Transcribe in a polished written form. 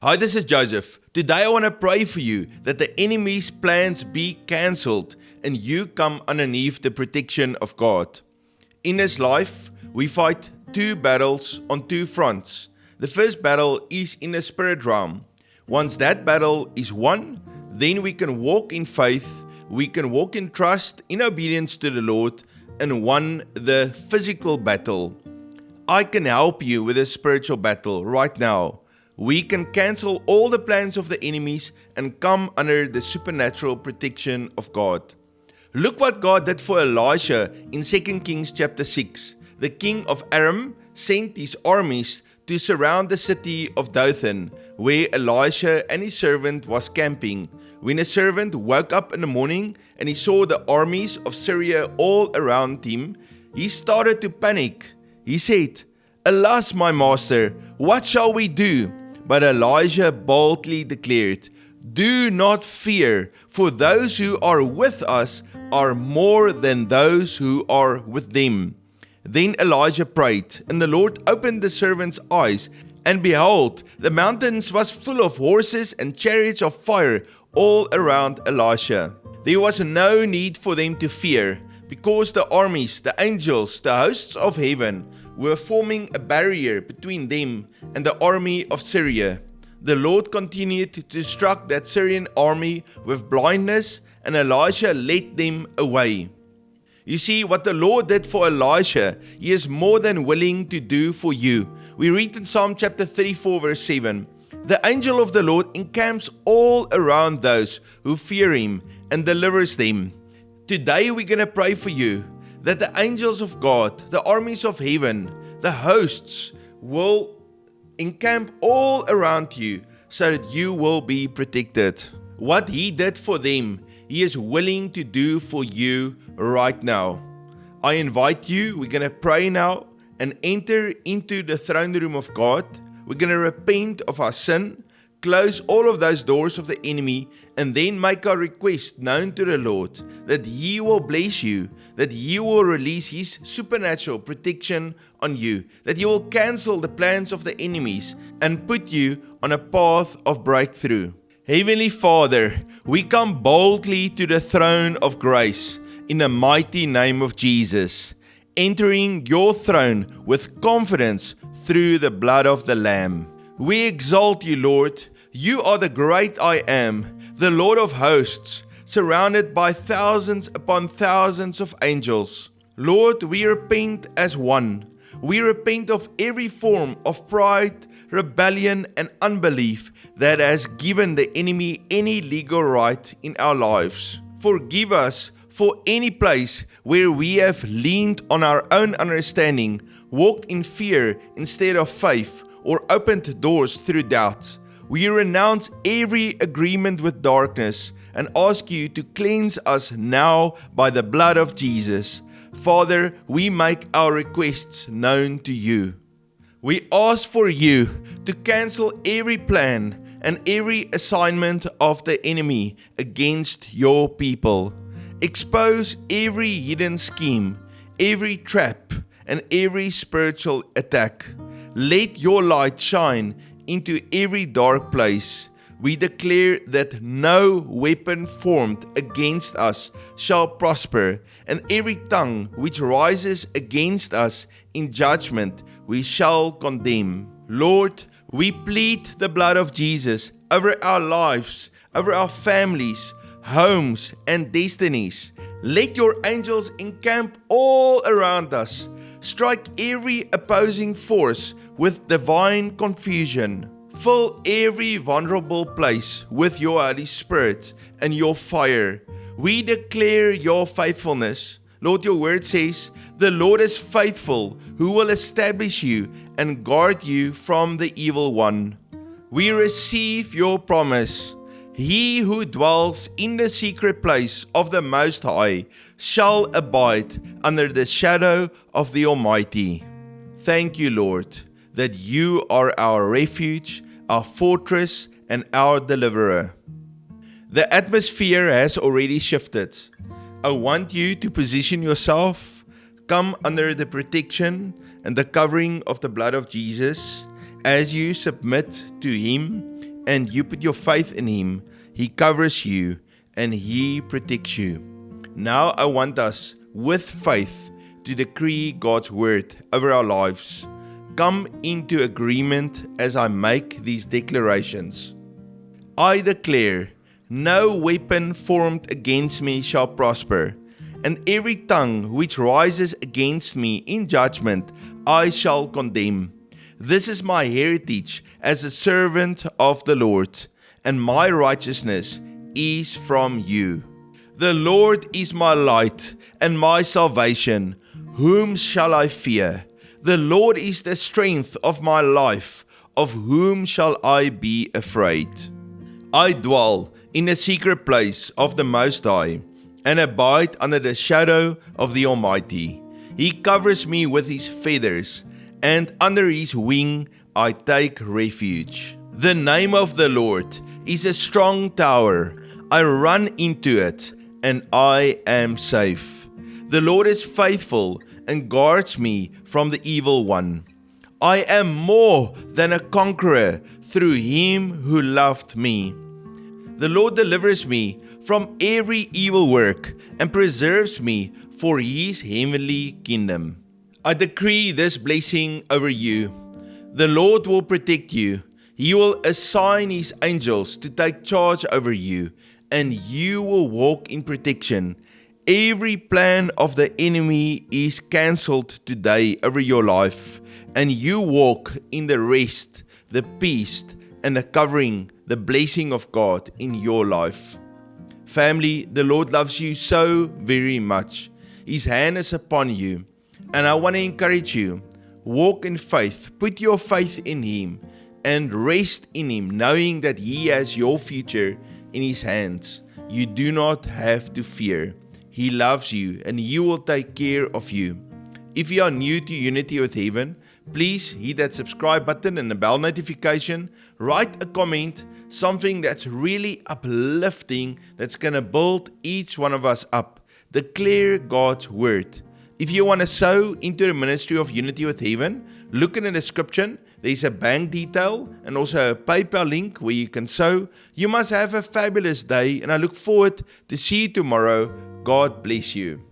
Hi, this is Joseph. Today I want to pray for you that the enemy's plans be cancelled and you come underneath the protection of God. In this life, we fight two battles on two fronts. The first battle is in the spirit realm. Once that battle is won, then we can walk in faith, we can walk in trust, in obedience to the Lord, and won the physical battle. I can help you with a spiritual battle right now. We can cancel all the plans of the enemies and come under the supernatural protection of God. Look what God did for Elisha in 2 Kings chapter 6. The king of Aram sent his armies to surround the city of Dothan, where Elisha and his servant was camping. When the servant woke up in the morning and he saw the armies of Syria all around him, he started to panic. He said, "Alas, my master, what shall we do?" But Elijah boldly declared, "Do not fear, for those who are with us are more than those who are with them." Then Elijah prayed, and the Lord opened the servant's eyes, and behold, the mountains was full of horses and chariots of fire all around Elisha. There was no need for them to fear, because the armies, the angels, the hosts of heaven were forming a barrier between them and the army of Syria. The Lord continued to strike that Syrian army with blindness, and Elisha led them away. You see, what the Lord did for Elisha, He is more than willing to do for you. We read in Psalm chapter 34 verse 7, "The angel of the Lord encamps all around those who fear Him and delivers them." Today we're going to pray for you that the angels of God, the armies of heaven, the hosts will encamp all around you so that you will be protected. What He did for them, He is willing to do for you right now. I invite you, we're going to pray now and enter into the throne room of God. We're going to repent of our sin, close all of those doors of the enemy, and then make our request known to the Lord that He will bless you, that He will release His supernatural protection on you, that He will cancel the plans of the enemies and put you on a path of breakthrough. Heavenly Father, we come boldly to the throne of grace in the mighty name of Jesus, entering your throne with confidence through the blood of the Lamb. We exalt you, Lord. You are the great I am, the Lord of hosts, surrounded by thousands upon thousands of angels. Lord, we repent as one. We repent of every form of pride, rebellion, and unbelief that has given the enemy any legal right in our lives. Forgive us for any place where we have leaned on our own understanding, walked in fear instead of faith, or opened doors through doubt. We renounce every agreement with darkness and ask you to cleanse us now by the blood of Jesus. Father, we make our requests known to you. We ask for you to cancel every plan and every assignment of the enemy against your people. Expose every hidden scheme, every trap, and every spiritual attack. Let your light shine into every dark place. We declare that no weapon formed against us shall prosper, and every tongue which rises against us in judgment we shall condemn. Lord, we plead the blood of Jesus over our lives, over our families, homes, and destinies. Let your angels encamp all around us. Strike every opposing force with divine confusion. Fill every vulnerable place with your Holy Spirit and your fire. We declare your faithfulness. Lord, your word says, "The Lord is faithful, who will establish you and guard you from the evil one." We receive your promise. He who dwells in the secret place of the Most High shall abide under the shadow of the Almighty. Thank you, Lord, that you are our refuge, our fortress, and our deliverer. The atmosphere has already shifted. I want you to position yourself, come under the protection and the covering of the blood of Jesus as you submit to Him and you put your faith in Him, He covers you and He protects you. Now I want us, with faith, to decree God's word over our lives. Come into agreement as I make these declarations. I declare, no weapon formed against me shall prosper, and every tongue which rises against me in judgment I shall condemn. This is my heritage as a servant of the Lord, and my righteousness is from you. The Lord is my light and my salvation. Whom shall I fear? The Lord is the strength of my life. Of whom shall I be afraid? I dwell in the secret place of the Most High, and abide under the shadow of the Almighty. He covers me with His feathers, and under His wing I take refuge. The name of the Lord is a strong tower. I run into it, and I am safe. The Lord is faithful and guards me from the evil one. I am more than a conqueror through Him who loved me. The Lord delivers me from every evil work and preserves me for His heavenly kingdom. I decree this blessing over you. The Lord will protect you. He will assign His angels to take charge over you, and you will walk in protection. Every plan of the enemy is cancelled today over your life, and you walk in the rest, the peace, and the covering, the blessing of God in your life. Family, the Lord loves you so very much. His hand is upon you, and I want to encourage you, walk in faith, put your faith in Him, and rest in Him, knowing that He has your future in His hands. You do not have to fear. He loves you, and He will take care of you. If you are new to Unity with Heaven, please hit that subscribe button and the bell notification. Write a comment, something that's really uplifting, that's going to build each one of us up. Declare God's word. If you want to sow into the ministry of Unity with Heaven, look in the description. There's a bank detail and also a PayPal link where you can sow. You must have a fabulous day, and I look forward to see you tomorrow. God bless you.